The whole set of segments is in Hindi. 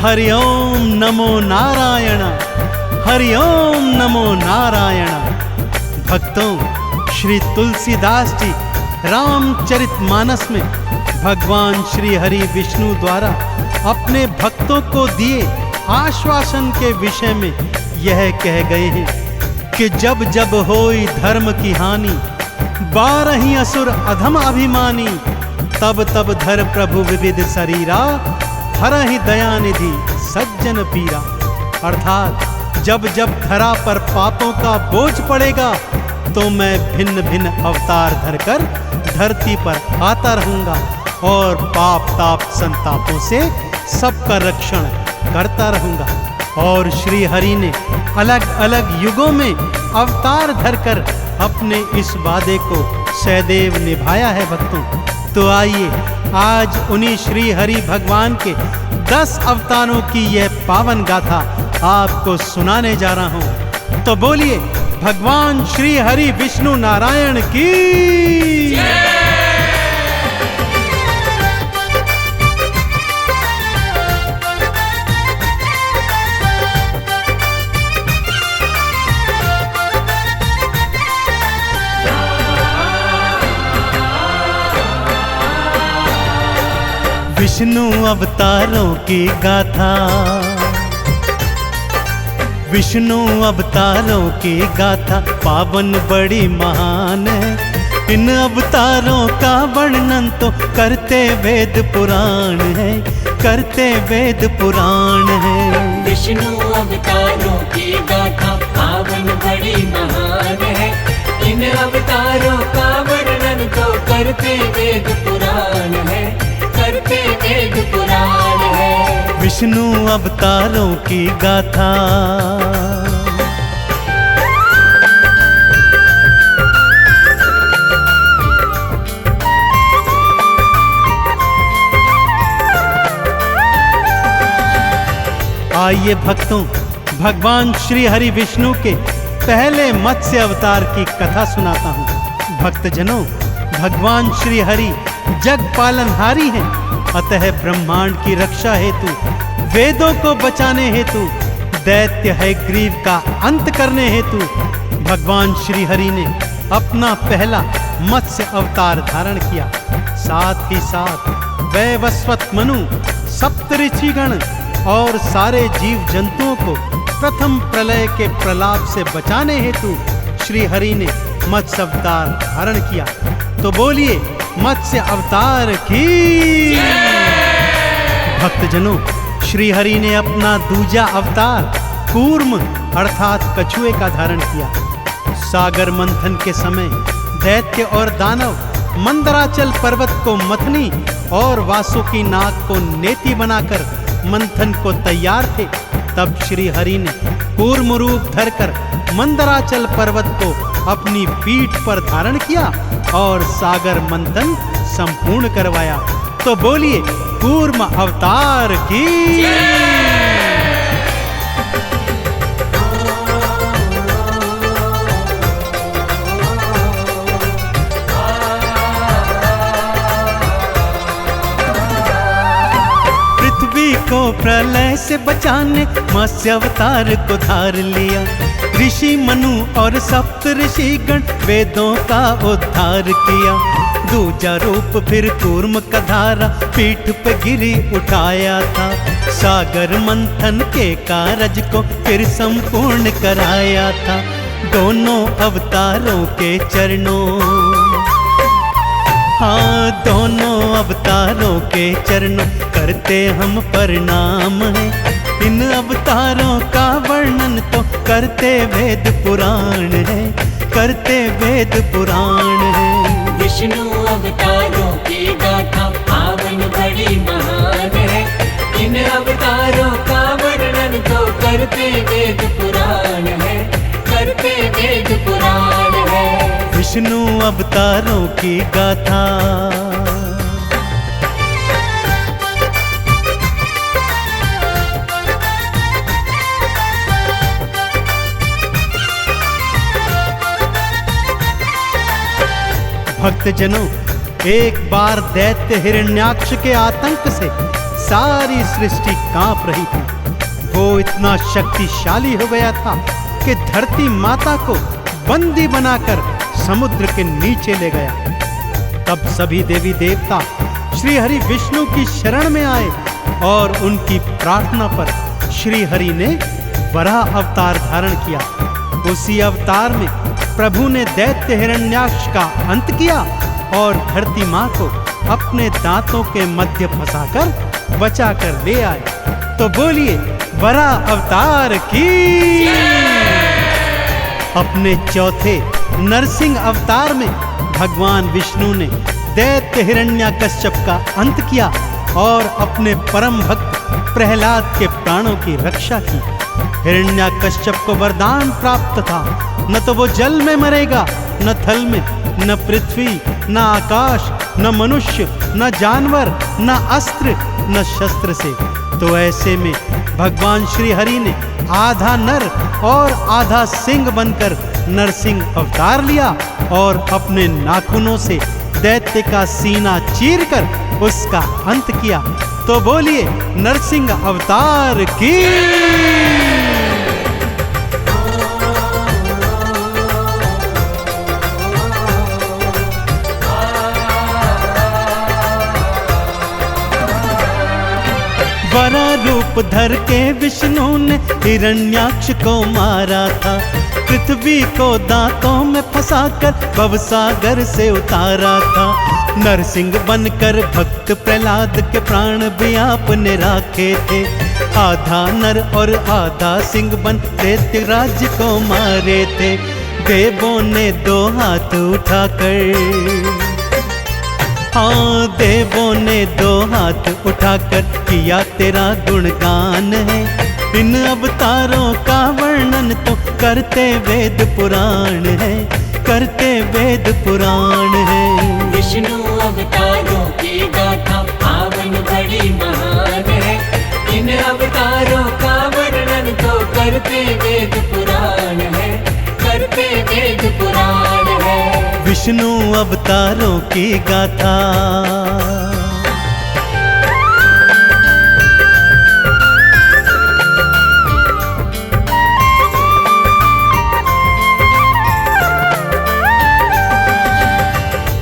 हरि ओम नमो नारायण, हरि ओम नमो नारायण। भक्तों, श्री तुलसीदास जी रामचरितमानस में भगवान श्री हरि विष्णु द्वारा अपने भक्तों को दिए आश्वासन के विषय में यह कह गए हैं कि जब जब होई धर्म की हानि, बारही असुर अधम अभिमानी, तब तब धर प्रभु विविध शरीरा, हरहि दयानिधि सज्जन पीरा। अर्थात जब जब धरा पर पापों का बोझ पड़ेगा तो मैं भिन्न भिन्न अवतार धरकर धरती पर आता रहूंगा और पाप ताप संतापों से सबका रक्षण करता रहूंगा। और श्री हरि ने अलग अलग युगों में अवतार धरकर अपने इस वादे को सदैव निभाया है। भक्तों, तो आइए आज उन्हीं श्री हरि भगवान के 10 अवतारों की यह पावन गाथा आपको सुनाने जा रहा हूं। तो बोलिए भगवान श्री हरि विष्णु नारायण की जय। विष्णु अवतारों की गाथा, विष्णु अवतारों की गाथा पावन बड़ी महान है। इन अवतारों का वर्णन तो करते वेद पुराण है, करते वेद पुराण है। विष्णु अवतारों की गाथा पावन बड़ी महान है। इन अवतारों का वर्णन तो करते वेद पुराण है, करते वेद पुराण है। विष्णु अवतारों की गाथा। आइए भक्तों, भगवान श्री हरि विष्णु के पहले मत्स्य अवतार की कथा सुनाता हूँ। भक्तजनों, भगवान श्री हरि जग पालनहारी हैं, अतः ब्रह्मांड की रक्षा हेतु, वेदों को बचाने हेतु, दैत्य हयग्रीव का अंत करने हेतु भगवान श्री हरि ने अपना पहला मत्स्य अवतार धारण किया। साथ ही साथ वैवस्वत मनु, सप्तऋषिगण और सारे जीव जंतुओं को प्रथम प्रलय के प्रलाप से बचाने हेतु श्री हरि ने मत्स्य अवतार धारण किया। तो बोलिए मत्स्य अवतार की भक्तजनों, श्री हरि ने अपना दूजा अवतार कूर्म अर्थात कछुए का धारण किया। सागर मंथन के समय दैत्य और दानव मंदराचल पर्वत को मथनी और वासुकी नाग को नेति बनाकर मंथन को तैयार थे। तब श्री हरि ने कूर्म रूप धरकर मंदराचल पर्वत को अपनी पीठ पर धारण किया और सागर मंथन संपूर्ण करवाया। तो बोलिए कूर्म अवतार की पृथ्वी को प्रलय से बचाने मत्स्य अवतार को धार लिया। ऋषि मनु और सप्त ऋषिगण वेदों का उद्धार किया। दूजा रूप फिर कूर्म का धारा पीठ पे गिरी उठाया था। सागर मंथन के कारज को फिर संपूर्ण कराया था। दोनों अवतारों के चरणों, हाँ दोनों अवतारों के चरणों करते हम प्रणाम है। इन अवतारों का वर्णन तो करते वेद पुराण है, करते वेद पुराण है। विष्णु अवतारों की गाथा पावन बड़ी महान है। इन अवतारों का वर्णन तो करते वेद पुराण है, करते वेद पुराण है। विष्णु अवतारों की गाथा। भक्तजनों, एक बार दैत्य हिरण्याक्ष के आतंक से सारी सृष्टि कांप रही थी। वो इतना शक्तिशाली हो गया था कि धरती माता को बंदी बनाकर समुद्र के नीचे ले गया। तब सभी देवी देवता श्री हरि विष्णु की शरण में आए और उनकी प्रार्थना पर श्री हरि ने वराह अवतार धारण किया। उसी अवतार में प्रभु ने दैत्य हिरण्याक्ष का अंत किया और धरती माँ को अपने दांतों के मध्य फंसाकर बचाकर ले आए। तो बोलिए वराह अवतार की। अपने चौथे नरसिंह अवतार में भगवान विष्णु ने दैत्य हिरण्याकश्यप का अंत किया और अपने परम भक्त प्रहलाद के प्राणों की रक्षा की। हिरण्याकश्यप को वरदान प्राप्त था, न तो वो जल में मरेगा, न थल में, न पृथ्वी, न आकाश, न मनुष्य, न जानवर, न अस्त्र, न शस्त्र से। तो ऐसे में भगवान श्री हरि ने आधा नर और आधा सिंह बनकर नरसिंह अवतार लिया और अपने नाखूनों से दैत्य का सीना चीरकर उसका अंत किया। तो बोलिए नरसिंह अवतार की। वरा रूप धर के विष्णु ने हिरण्याक्ष को मारा था। पृथ्वी को दांतों में फंसाकर भवसागर से उतारा था। नरसिंह बनकर भक्त प्रहलाद के प्राण भी आपने राखे थे। आधा नर और आधा सिंह बन दैत्य राज्य को मारे थे। देवों ने दो हाथ उठाकर, हाँ देवों ने दो हाथ उठाकर किया तेरा गुणगान है। इन अवतारों का वर्णन तो करते वेद पुराण है, करते वेद पुराण है। विष्णु अवतारों की गाथा पावन बड़ी महान है। इन अवतारों का वर्णन तो करते वेद पुराण है, करते वेद पुराण है। विष्णु अवतारों की गाथा।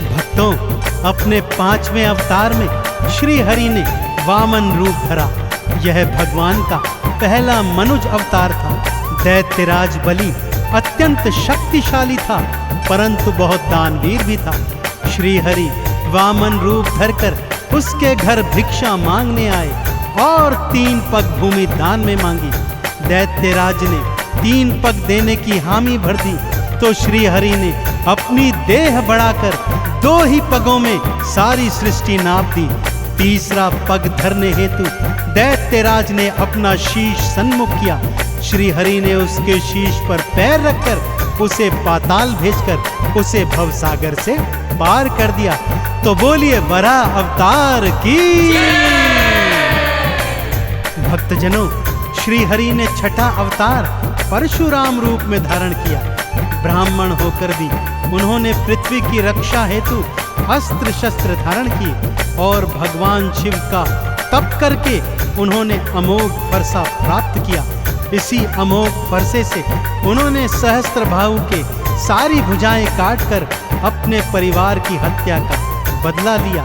भक्तों, अपने 5वें अवतार में श्री हरि ने वामन रूप धरा। यह भगवान का पहला मनुज अवतार था। दैत्यराज बलि अत्यंत शक्तिशाली था, परंतु बहुत दानवीर भी था। श्री हरि वामन रूप धरकर उसके घर भिक्षा मांगने आए और 3 पग भूमि दान में मांगी। दैत्यराज ने 3 पग देने की हामी भर दी तो श्री हरि ने अपनी देह बढ़ाकर 2 ही पगों में सारी सृष्टि नाप दी। तीसरा पग धरने हेतु दैत्यराज ने अपना शीश सन्मुख किया। श्री हरि ने उसके शीश पर पैर रखकर उसे पाताल भेजकर उसे भवसागर से पार कर दिया। तो बोलिए वराह अवतार की। भक्तजनों, श्री हरि ने छठा अवतार परशुराम रूप में धारण किया। ब्राह्मण होकर भी उन्होंने पृथ्वी की रक्षा हेतु अस्त्र शस्त्र धारण किए और भगवान शिव का तप करके उन्होंने अमोघ फरसा प्राप्त किया। इसी अमोघ फरसे से उन्होंने सहस्त्रबाहु के सारी भुजाएं काटकर अपने परिवार की हत्या का बदला लिया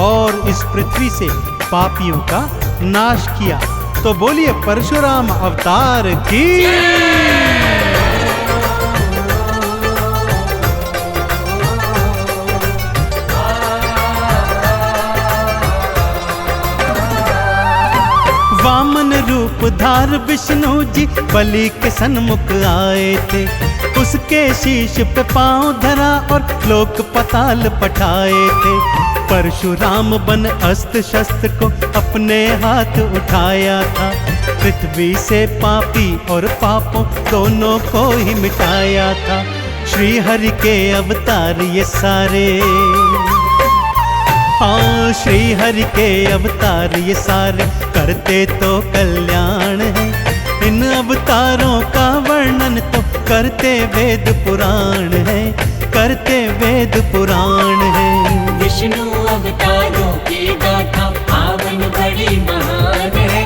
और इस पृथ्वी से पापियों का नाश किया। तो बोलिए परशुराम अवतार की। वामन रूप धार विष्णु जी बलि के सन्मुख आए थे। उसके शीश पे पांव धरा और लोक पताल पठाए थे। परशुराम बन अस्त्र शस्त्र को अपने हाथ उठाया था। पृथ्वी से पापी और पापों दोनों को ही मिटाया था। श्री हरि के अवतार ये सारे, हाँ श्री हरि के अवतार ये सारे करते तो कल्याण है। इन अवतारों का वर्णन तो करते वेद पुराण है, करते वेद पुराण है। विष्णु अवतारों की गाथा पावन बड़ी बड़ी महान है।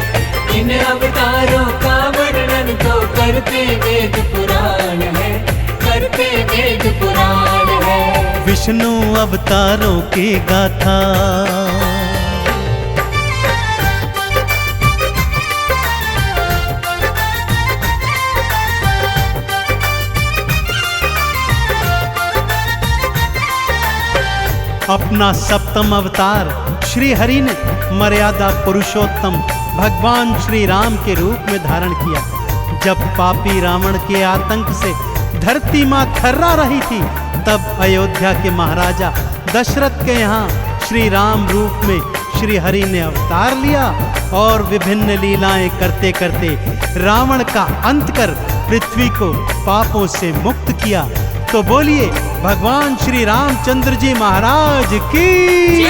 इन अवतारों का वर्णन तो करते वेद पुराण है, करते वेद पुराण है। विष्णु अवतारों की गाथा, अपना सप्तम अवतार श्री हरि ने मर्यादा पुरुषोत्तम भगवान श्री राम के रूप में धारण किया। जब पापी रावण के आतंक से धरती मां थर्रा रही थी, तब अयोध्या के महाराजा दशरथ के यहाँ श्री राम रूप में श्री हरि ने अवतार लिया और विभिन्न लीलाएं करते करते रावण का अंत कर पृथ्वी को पापों से मुक्त किया। तो बोलिए भगवान श्री रामचंद्र जी महाराज की।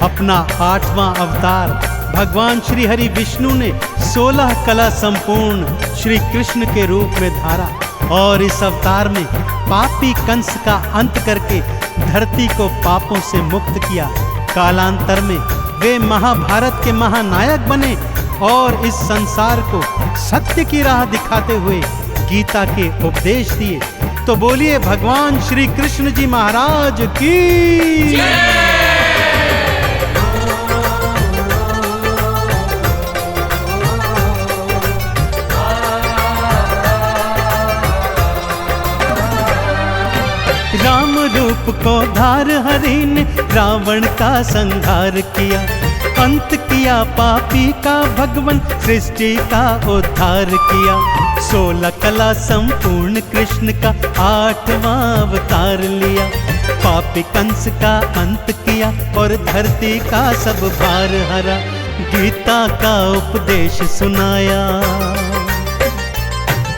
अपना 8वां अवतार भगवान श्री हरि विष्णु ने 16 कला संपूर्ण श्री कृष्ण के रूप में धारा और इस अवतार में पापी कंस का अंत करके धरती को पापों से मुक्त किया। कालांतर में वे महाभारत के महानायक बने और इस संसार को सत्य की राह दिखाते हुए गीता के उपदेश दिए। तो बोलिए भगवान श्री कृष्ण जी महाराज की। राम रूप को धार हरि ने रावण का संहार किया, अंत किया पापी का भगवान सृष्टि का उद्धार किया। 16 कला संपूर्ण कृष्ण का 8वां अवतार लिया, पापी कंस का अंत किया और धरती का सब भार हरा। गीता का उपदेश सुनाया,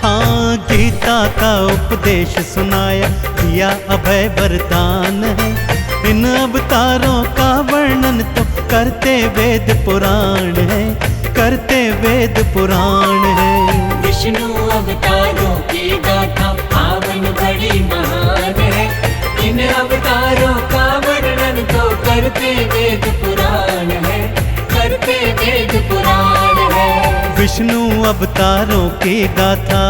हाँ गीता का उपदेश सुनाया, दिया अभय वरदान है। इन अवतारों का वर्णन तो करते वेद पुराण है, करते वेद पुराण है। विष्णु अवतारों की गाथा पावन बड़ी महान है। इन अवतारों का वर्णन तो करते वेद पुराण है, करते वेद पुराण है। विष्णु अवतारों की गाथा,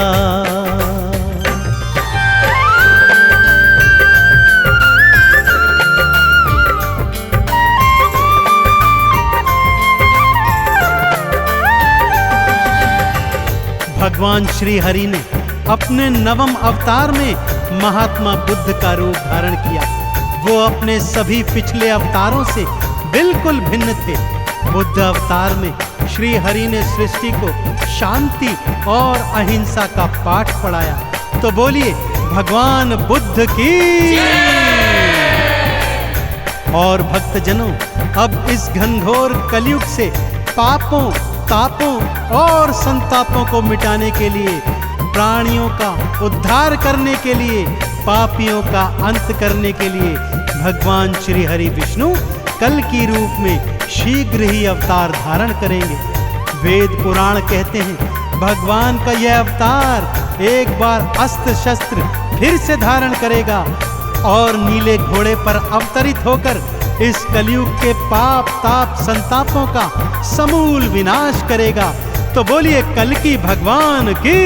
भगवान श्री हरि ने अपने 9वें अवतार में महात्मा बुद्ध का रूप धारण किया। वो अपने सभी पिछले अवतारों से बिल्कुल भिन्न थे। बुद्ध अवतार में श्री हरि ने सृष्टि को शांति और अहिंसा का पाठ पढ़ाया। तो बोलिए भगवान बुद्ध की। और भक्तजनों, अब इस घनघोर कलयुग से पापों, तापों और संतापों को मिटाने के लिए, प्राणियों का उद्धार करने के लिए, पापियों का अंत करने के लिए भगवान श्री हरि विष्णु कल की रूप में शीघ्र ही अवतार धारण करेंगे। वेद पुराण कहते हैं भगवान का यह अवतार एक बार अस्त्र शस्त्र फिर से धारण करेगा और नीले घोड़े पर अवतरित होकर इस कलयुग के पाप ताप संतापों का समूल विनाश करेगा। तो बोलिए कल की भगवान की।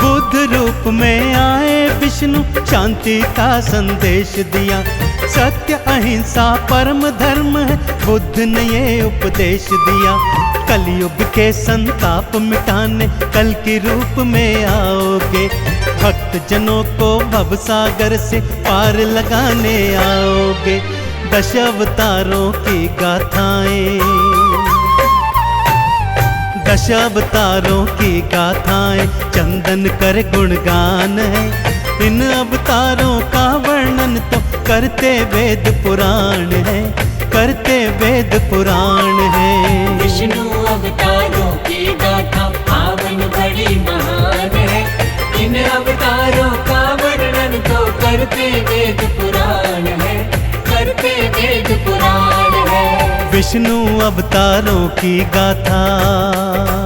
बुद्ध रूप में आए विष्णु शांति का संदेश दिया। सत्य अहिंसा परम धर्म है, बुद्ध ने ये उपदेश दिया। कलयुग के संताप मिटाने कल के रूप में आओगे, भक्त जनों को भवसागर से पार लगाने आओगे। 10 अवतारों की गाथाएं, 10 अवतारों की गाथाएं चंदन कर गुणगान है। इन अवतारों का वर्णन तो करते वेद पुराण है, करते वेद पुराण है। विष्णु अवतारों की गाथा पावन बड़ी महान है। इन अवतारों का वर्णन तो करते वेद पुराण है, करते वेद पुराण है। विष्णु अवतारों की गाथा।